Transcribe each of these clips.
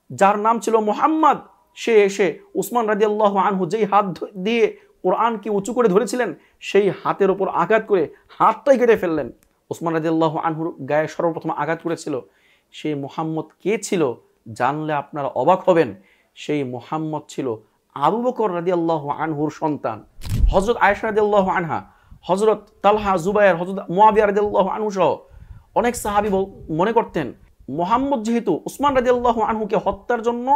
যার নাম ছিল মুহাম্মদ, সে এসে উসমান রাদিয়াল্লাহু আনহু যেই হাত দিয়ে কোরআনকে উঁচু করে ধরেছিলেন সেই হাতের ওপর আঘাত করে হাতটাই কেটে ফেললেন। উসমান রাদিয়াল্লাহু আনহুর গায়ে সর্বপ্রথম আঘাত করেছিল সেই মুহাম্মদ কে ছিল জানলে আপনারা অবাক হবেন। সেই মুহাম্মদ ছিল আবু বকর রাদিয়াল্লাহু আনহুর সন্তান হযরত আয়েশা রাদিয়াল্লাহু আনহা, হযরত তালহা, জুবায়ের, হযরত মুয়াবিয়া রাদিয়াল্লাহু আনহু সহ অনেক সাহাবী মনে করতেন মুহাম্মদ যেহেতু উসমান রাদিয়াল্লাহু আনহুকে হত্যার জন্য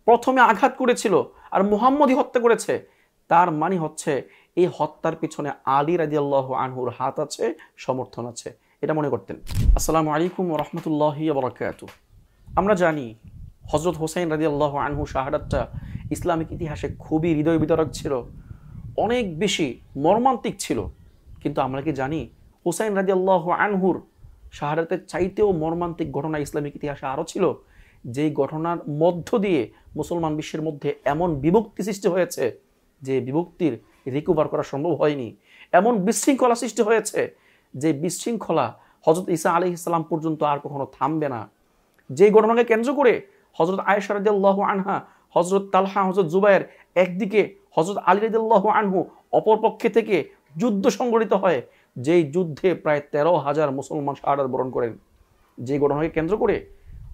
প্রথমে আঘাত করেছিল আর মুহাম্মদই হত্যা করেছে, তার মানে হচ্ছে এই হত্যার পিছনে আলী রাদিয়াল্লাহু আনহুর হাত আছে, সমর্থন আছে, এটা মনে করতেন। আসসালামু আলাইকুম ওয়া রাহমাতুল্লাহি ওয়া বারাকাতুহু। আমরা জানি হযরত হোসেন রাদিয়াল্লাহু আনহু শাহাদাতটা ইসলামিক ইতিহাসে খুবই হৃদয় বিদারক ছিল, অনেক বেশি মর্মান্তিক ছিল। কিন্তু আমরা কি জানি হোসেন রাদিয়াল্লাহু আনহুর শাহাদাতের চাইতেও মর্মান্তিক ঘটনা ইসলামিক ইতিহাসে আরও ছিল, যেই ঘটনার মধ্য দিয়ে মুসলমান বিশ্বের মধ্যে এমন বিভক্তি সৃষ্টি হয়েছে যে বিভক্তির রিকভার করা সম্ভব হয়নি। এমন বিশৃঙ্খলা সৃষ্টি হয়েছে যে বিশৃঙ্খলা হযরত ঈসা আলাইহিস সালাম পর্যন্ত আর কখনো থামবে না। যেই ঘটনাকে কেন্দ্র করে হযরত আয়েশা রাদিয়াল্লাহু আনহা, হযরত তালহা, হযরত জুবায়ের একদিকে, হযরত আলী রাদিয়াল্লাহু আনহু অপর পক্ষে থেকে যুদ্ধ সংঘটিত হয়, যেই যুদ্ধে প্রায় 13,000 মুসলমান শাহাদাত বরণ করেন। যে ঘটনাকে কেন্দ্র করে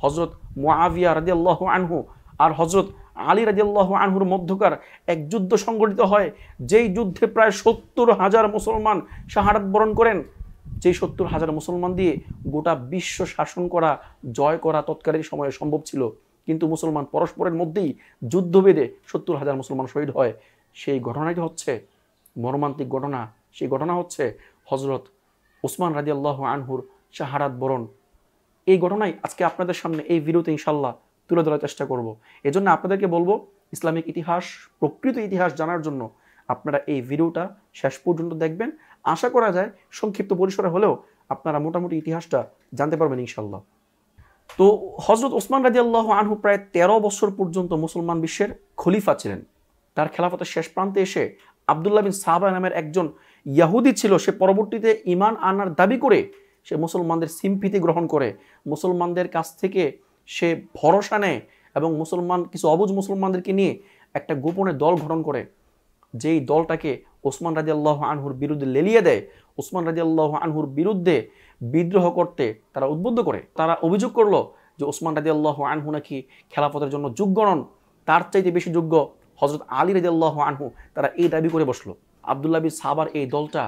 হযরত মুআবিয়া রাদিয়াল্লাহু আনহু আর হযরত আলী রাদিয়াল্লাহু আনহুর মধ্যকার এক যুদ্ধ সংঘটিত হয়, যেই যুদ্ধে প্রায় 70,000 মুসলমান শাহাদাত বরণ করেন। যেই 70,000 মুসলমান দিয়ে গোটা বিশ্ব শাসন করা, জয় করা তৎকালীন সময়ে সম্ভব ছিল, কিন্তু মুসলমান পরস্পরের মধ্যেই যুদ্ধ বেঁধে 70,000 মুসলমান শহীদ হয়। সেই ঘটনাটি হচ্ছে মর্মান্তিক ঘটনা। সেই ঘটনা হচ্ছে হযরত উসমান রাদিয়াল্লাহু আনহুর শাহাদাত বরণ। এই ঘটনাই আজকে আপনাদের সামনে এই ভিডিওতে ইনশাল্লাহ তুলে ধরার চেষ্টা করব। এজন্য আপনাদেরকে বলবো ইসলামিক ইতিহাস, প্রকৃত ইতিহাস জানার জন্য আপনারা এই ভিডিওটা শেষ পর্যন্ত দেখবেন। আশা করা যায় সংক্ষিপ্ত পরিসরে হলেও আপনারা মোটামুটি ইতিহাসটা জানতে পারবেন ইনশাল্লাহ। তো হযরত ওসমান রাদিয়াল্লাহু আনহু প্রায় 13 বছর পর্যন্ত মুসলমান বিশ্বের খলিফা ছিলেন। তার খেলাফতের শেষ প্রান্তে এসে আব্দুল্লাহ বিন সাবা নামের একজন ইয়াহুদি ছিল, সে পরবর্তীতে ঈমান আনার দাবি করে সে মুসলমানদের সিম্পিতি গ্রহণ করে, মুসলমানদের কাছ থেকে সে ভরসা নেয় এবং কিছু অবুঝ মুসলমানদেরকে নিয়ে একটা গোপনে দল গঠন করে, যেই দলটাকে ওসমান রাদিয়াল্লাহু আনহুর বিরুদ্ধে লেলিয়ে দেয়। ওসমান রাদিয়াল্লাহু আনহুর বিরুদ্ধে বিদ্রোহ করতে তারা উদ্বুদ্ধ করে। তারা অভিযোগ করলো যে ওসমান রাদিয়াল্লাহু আনহু নাকি খেলাফতের জন্য যোগ্য নন, তার চাইতে বেশি যোগ্য হযরত আলী রাদিয়াল্লাহু আনহু। তারা এই দাবি করে বসলো। আব্দুল্লাহ বিন সাবার এই দলটা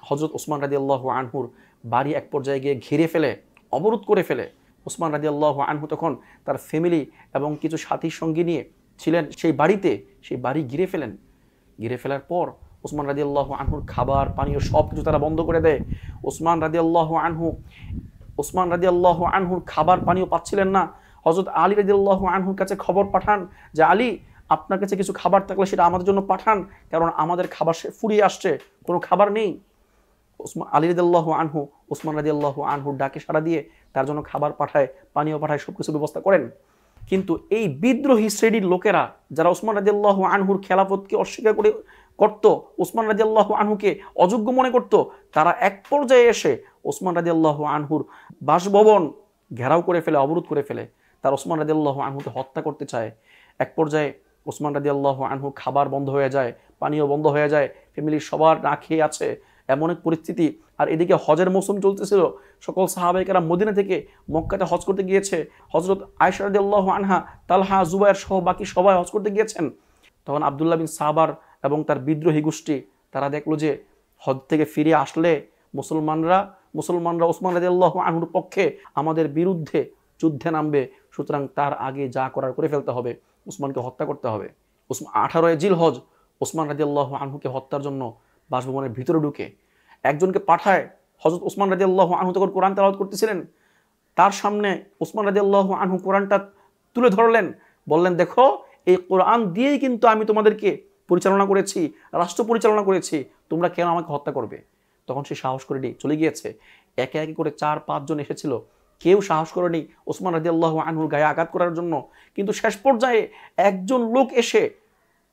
হযরত ওসমান রাদিয়াল্লাহু আনহুর বাড়ি এক পর্যায়ে গিয়ে ঘিরে ফেলে, অবরোধ করে ফেলে। ওসমান রাদিয়াল্লাহু আনহু তখন তার ফ্যামিলি এবং কিছু সাথী সঙ্গী নিয়ে ছিলেন সেই বাড়িতে, সেই বাড়ি ঘিরে ফেলেন। ঘিরে ফেলার পর ওসমান রাদিয়াল্লাহু আনহুর খাবার পানীয় সব কিছু তারা বন্ধ করে দেয়। ওসমান রাদিয়াল্লাহু আনহুর খাবার পানীয় পাচ্ছিলেন না। হযরত আলী রাদিয়াল্লাহু আনহুর কাছে খবর পাঠান যে আলী, আপনার কাছে কিছু খাবার থাকলে সেটা আমাদের জন্য পাঠান, কারণ আমাদের খাবার ফুরিয়ে আসছে, কোনো খাবার নেই। আলী রাদিয়াল্লাহু আনহু ওসমান রাদিয়াল্লাহু আনহুর ডাকে সাড়া দিয়ে তার জন্য খাবার পাঠায়, পানীয় পাঠায়, সবকিছু ব্যবস্থা করেন। কিন্তু এই বিদ্রোহী শ্রেণীর লোকেরা যারা ওসমান রাদিয়াল্লাহু আনহুর খেলাফতকে অস্বীকার করত, ওসমান রাদিয়াল্লাহু আনহুকে অযোগ্য মনে করত, তারা এক পর্যায়ে এসে ওসমান রাদিয়াল্লাহু আনহুর বাসভবন ঘেরাও করে ফেলে, অবরোধ করে ফেলে। তার ওসমান রাদিয়াল্লাহু আনহুকে হত্যা করতে চায়। এক পর্যায়ে ওসমান রাদিয়াল্লাহু আনহু খাবার বন্ধ হয়ে যায়, পানীয় বন্ধ হয়ে যায়, ফ্যামিলির সবার না খেয়ে আছে, এমন এক পরিস্থিতি। আর এদিকে হজের মৌসুম চলতেছিল, সকল সাহাবায়ে কেরাম মদিনা থেকে মক্কাতে হজ করতে গিয়েছে। হযরত আয়েশা রাদিয়াল্লাহু আনহা, তালহা, জুবায়ের সহ বাকি সবাই হজ করতে গিয়েছেন। তখন আব্দুল্লাহ বিন সাবার এবং তার বিদ্রোহী গোষ্ঠী তারা দেখলো যে হজ থেকে ফিরে আসলে মুসলমানরা ওসমান রাদিয়াল্লাহু আনহুর পক্ষে আমাদের বিরুদ্ধে যুদ্ধে নামবে, সুতরাং তার আগে যা করার করে ফেলতে হবে, উসমানকে হত্যা করতে হবে। 18 জিলহজ ওসমান রাদিয়াল্লাহু আনহুকে হত্যার জন্য বাসভবনের ভিতরে ঢুকে একজনকে পাঠায়। হযরত ওসমান রাদিয়াল্লাহু আনহু তখন কোরআন তেলাওয়াত করতেছিলেন, তার সামনে ওসমান রাদিয়াল্লাহু আনহু কোরআনটা তুলে ধরলেন, বললেন, দেখো এই কোরআন দিয়েই কিন্তু আমি তোমাদেরকে পরিচালনা করেছি, রাষ্ট্র পরিচালনা করেছি, তোমরা কেন আমাকে হত্যা করবে? তখন সে সাহস করে চলে গিয়েছে। একে একে করে 4-5 জন এসেছিল, কেউ সাহস করেনি ওসমান রাদিয়াল্লাহু আনহুর গায়ে আঘাত করার জন্য। কিন্তু শেষ পর্যায়ে একজন লোক এসে,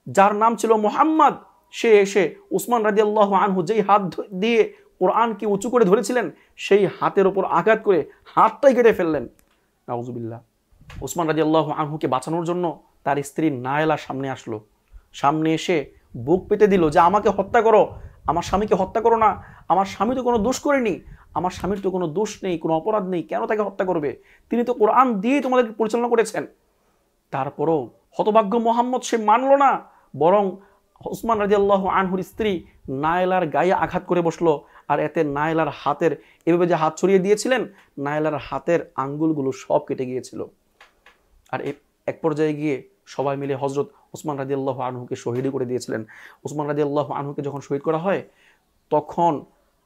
যার নাম ছিল মুহাম্মদ, সে এসে উসমান রাদিয়াল্লাহু আনহু যেই হাত দিয়ে কোরআনকে উঁচু করে ধরেছিলেন সেই হাতের ওপর আঘাত করে হাতটাই কেটে ফেললেন। নাউজুবিল্লাহ। উসমান রাদিয়াল্লাহু আনহুকে বাঁচানোর জন্য তার স্ত্রী নায়েলা সামনে আসলো, সামনে এসে বুক পেতে দিল যে আমাকে হত্যা করো, আমার স্বামীকে হত্যা করো না, আমার স্বামী তো কোনো দোষ করেনি, আমার স্বামীর তো কোনো দোষ নেই, কোনো অপরাধ নেই, কেন তাকে হত্যা করবে, তিনি তো কোরআন দিয়ে তোমাদেরকে পরিচালনা করেছেন। তারপরও হতভাগ্য মোহাম্মদ সে মানল না, বরং উসমান রাদিয়াল্লাহু আনহুর স্ত্রী নায়েলার গায়ে আঘাত করে বসলো, আর এতে নায়েলার হাতের, এভাবে যে হাত ছড়িয়ে দিয়েছিলেন, নায়েলার হাতের আঙ্গুলগুলো সব কেটে গিয়েছিল। আর এক পর্যায়ে গিয়ে সবাই মিলে হজরত উসমান রাদিয়াল্লাহু আনহুকে শহীদ করে দিয়েছিলেন। উসমান রাদিয়াল্লাহু আনহুকে যখন শহীদ করা হয়, তখন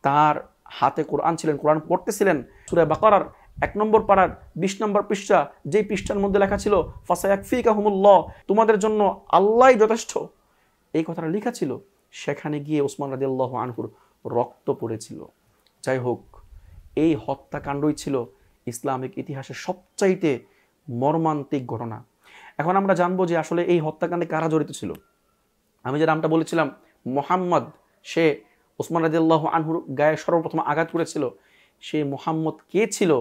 তার হাতে কোরআন ছিলেন, কোরআন পড়তেছিলেন। সূরা বাকারার 1 নম্বর পারার 20 নম্বর পৃষ্ঠা, যেই পৃষ্ঠার মধ্যে লেখা ছিল ফাসায়াকফিকাহুমুল্লাহ, তোমাদের জন্য আল্লাহই যথেষ্ট, এই কথাটা লেখা ছিল, সেখানে গিয়ে উসমান রাদিয়াল্লাহু আনহুর রক্ত পড়েছিল। যাই হোক, এই হত্যাকাণ্ডই ছিল ইসলামিক ইতিহাসের সবচাইতে মর্মান্তিক ঘটনা। এখন আমরা জানবো যে আসলে এই হত্যাকাণ্ডে কারা জড়িত ছিল। আমি যে নামটা বলেছিলাম মুহাম্মদ, সে উসমান রাদিয়াল্লাহু আনহুর গায়ে সর্বপ্রথম আঘাত করেছিল, সেই মুহাম্মদ কে ছিল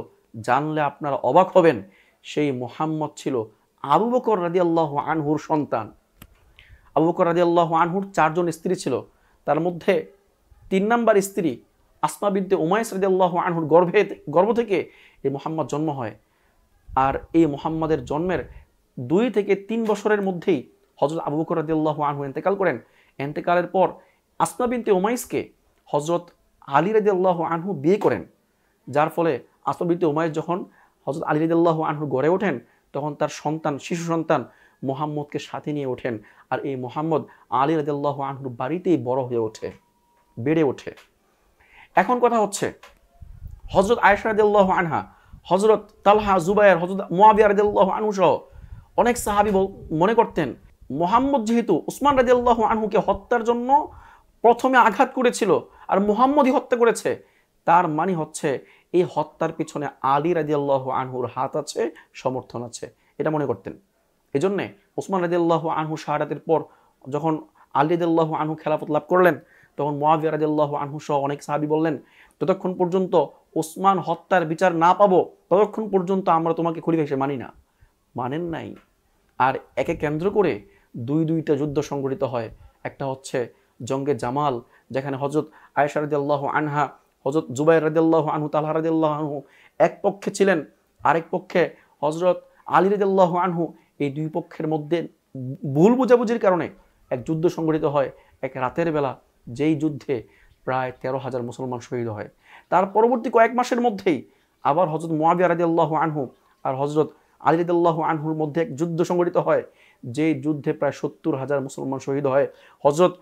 জানলে আপনারা অবাক হবেন। সেই মুহাম্মদ ছিল আবু বকর রাদিয়াল্লাহু আনহুর সন্তান। আবু বকর রাদিয়াল্লাহু আনহুর 4 জন স্ত্রী ছিল, তার মধ্যে 3 নাম্বার স্ত্রী আসমা বিনতে উমাইস রাদিয়াল্লাহু আনহুর গর্ভ থেকে এই মুহাম্মদ জন্ম হয়। আর এই মুহাম্মাদের জন্মের 2 থেকে 3 বছরের মধ্যেই হযরত আবু বকর রাদিয়াল্লাহু আনহু ইন্তেকাল করেন। ইন্তেকালের পর আসমা বিনতে উমাইসকে হযরত আলী রাদিয়াল্লাহু আনহু বিয়ে করেন, যার ফলে আসমা বিনতে উমাইস যখন হযরত আলী রাদিয়াল্লাহু আনহু গড়ে ওঠেন, তখন তার সন্তান, শিশু সন্তান মুহাম্মদকে সাথে নিয়ে ওঠেন। আর এই মুহাম্মদ আলী রাদিয়াল্লাহু আনহুর বাড়িতেই বড় হয়ে ওঠে, বেড়ে ওঠে। এখন কথা হচ্ছে, হযরত আয়েশা রাদিয়াল্লাহু আনহা, হযরত তালহা, জুবায়ের, হযরত মুয়াবিয়া রাদিয়াল্লাহু আনহু সহ অনেক সাহাবী মনে করতেন মুহাম্মদ যেহেতু উসমান রাদিয়াল্লাহু আনহুকে হত্যার জন্য প্রথমে আঘাত করেছিল আর মুহাম্মদই হত্যা করেছে, তার মানে হচ্ছে এই হত্যার পিছনে আলী রাদিয়াল্লাহু আনহুর হাত আছে, সমর্থন আছে, এটা মনে করতেন। এজন্যে উসমান রাদিয়াল্লাহু আনহু শাহাদাতের পর যখন আলী রাদিয়াল্লাহু আনহু খেলাফত লাভ করলেন, তখন মুয়াবিয়া রাদিয়াল্লাহু আনহু সহ অনেক সাহাবী বললেন, ততক্ষণ পর্যন্ত ওসমান হত্যার বিচার না পাবো, ততক্ষণ পর্যন্ত আমরা তোমাকে খলিফা হিসেবে মানি না। মানেন নাই। আর একে কেন্দ্র করে দুইটা যুদ্ধ সংঘটিত হয়। একটা হচ্ছে জঙ্গে জামাল, যেখানে হযরত আয়েশা রাদিয়াল্লাহু আনহা, হযরত জুবাইর রাদিয়াল্লাহু আনহু, তালহা রাদিয়াল্লাহু আনহু এক পক্ষে ছিলেন, আরেক পক্ষে হযরত আলী রাদিয়াল্লাহু আনহু। এই দুই পক্ষের মধ্যে ভুল বোঝাবুঝির কারণে এক যুদ্ধ সংঘটিত হয় এক রাতের বেলা, যেই যুদ্ধে প্রায় 13,000 মুসলমান শহীদ হয়। তার পরবর্তী কয়েক মাসের মধ্যেই আবার হযরত মুয়াবিয়া রাদিয়াল্লাহু আনহু আর হযরত আলী রাদিয়াল্লাহু আনহুর মধ্যে এক যুদ্ধ সংঘটিত হয়, যে যুদ্ধে প্রায় 70,000 মুসলমান শহীদ হয়। হযরত